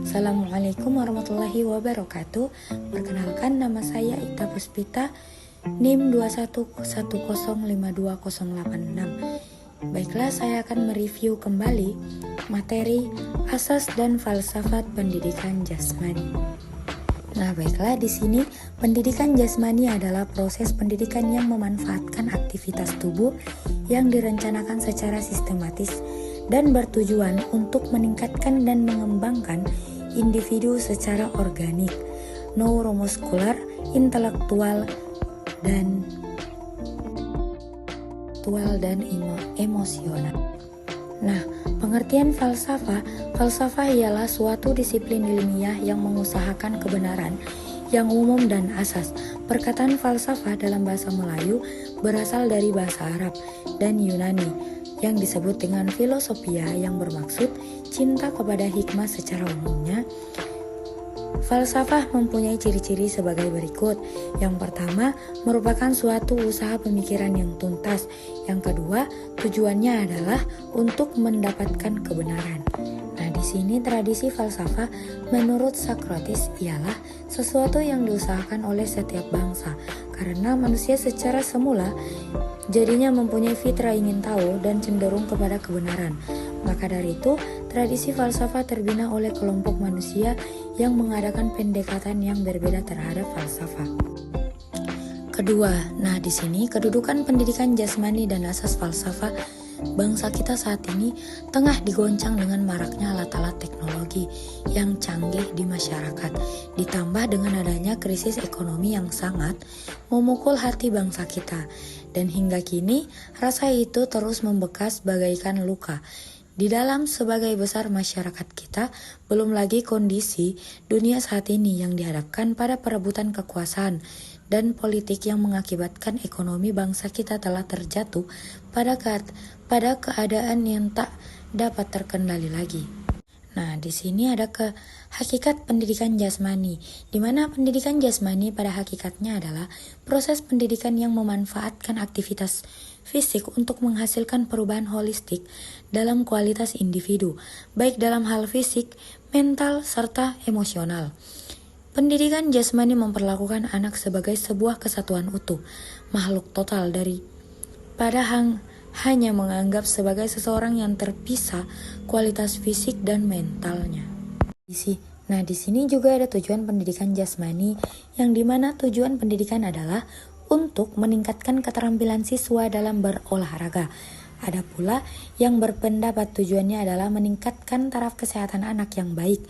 Assalamualaikum warahmatullahi wabarakatuh. Perkenalkan, nama saya Ita Puspita, NIM 2110520086. Baiklah, saya akan mereview kembali materi asas dan falsafat pendidikan jasmani. Nah, baiklah, di sini pendidikan jasmani adalah proses pendidikan yang memanfaatkan aktivitas tubuh yang direncanakan secara sistematis dan bertujuan untuk meningkatkan dan mengembangkan individu secara organik, neuromuskular, intelektual, dan emosional. Nah, pengertian falsafah ialah suatu disiplin ilmiah yang mengusahakan kebenaran yang umum dan asas. Perkataan falsafah dalam bahasa Melayu berasal dari bahasa Arab dan Yunani yang disebut dengan filosofia, yang bermaksud cinta kepada hikmah. Secara umumnya, falsafah mempunyai ciri-ciri sebagai berikut. Yang pertama, merupakan suatu usaha pemikiran yang tuntas. Yang kedua, tujuannya adalah untuk mendapatkan kebenaran. Nah, di sini tradisi falsafah menurut Socrates ialah sesuatu yang diusahakan oleh setiap bangsa, karena manusia secara semula jadinya mempunyai fitrah ingin tahu dan cenderung kepada kebenaran. Maka dari itu, tradisi falsafah terbina oleh kelompok manusia yang mengadakan pendekatan yang berbeda terhadap falsafah. Kedua, nah di sini kedudukan pendidikan jasmani dan asas falsafah bangsa kita saat ini tengah digoncang dengan maraknya alat-alat teknologi yang canggih di masyarakat, ditambah dengan adanya krisis ekonomi yang sangat memukul hati bangsa kita. Dan hingga kini, rasa itu terus membekas bagaikan luka di dalam sebagai besar masyarakat kita. Belum lagi kondisi dunia saat ini yang dihadapkan pada perebutan kekuasaan dan politik yang mengakibatkan ekonomi bangsa kita telah terjatuh pada keadaan yang tak dapat terkendali lagi. Nah, di sini ada hakikat pendidikan jasmani, di mana pendidikan jasmani pada hakikatnya adalah proses pendidikan yang memanfaatkan aktivitas fisik untuk menghasilkan perubahan holistik dalam kualitas individu, baik dalam hal fisik, mental, serta emosional. Pendidikan jasmani memperlakukan anak sebagai sebuah kesatuan utuh, makhluk total hanya menganggap sebagai seseorang yang terpisah kualitas fisik dan mentalnya. Nah, di sini juga ada tujuan pendidikan jasmani, yang dimana tujuan pendidikan adalah untuk meningkatkan keterampilan siswa dalam berolahraga. Ada pula yang berpendapat tujuannya adalah meningkatkan taraf kesehatan anak yang baik.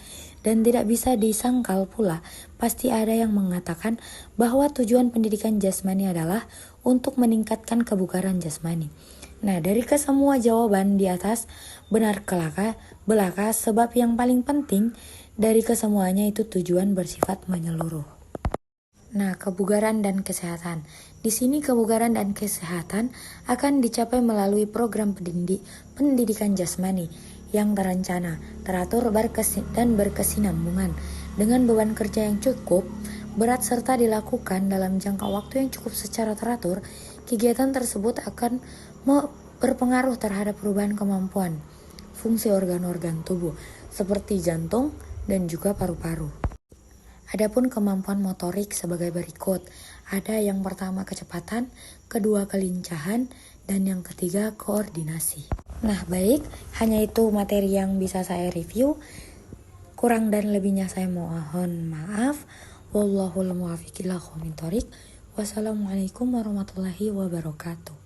Dan tidak bisa disangkal pula, pasti ada yang mengatakan bahwa tujuan pendidikan jasmani adalah untuk meningkatkan kebugaran jasmani. Nah, dari kesemua jawaban di atas benar belaka, sebab yang paling penting dari kesemuanya itu tujuan bersifat menyeluruh. Nah, kebugaran dan kesehatan. Di sini kebugaran dan kesehatan akan dicapai melalui program pendidikan jasmani yang terencana, teratur, dan berkesinambungan dengan beban kerja yang cukup berat serta dilakukan dalam jangka waktu yang cukup secara teratur. Kegiatan tersebut akan berpengaruh terhadap perubahan kemampuan fungsi organ-organ tubuh seperti jantung dan juga paru-paru. Adapun kemampuan motorik sebagai berikut. Ada yang pertama kecepatan, kedua kelincahan, dan yang ketiga koordinasi. Nah, baik, hanya itu materi yang bisa saya review. Kurang dan lebihnya saya mohon maaf. Wallahul muwaffiq ila aqwamit thoriq. Wassalamualaikum warahmatullahi wabarakatuh.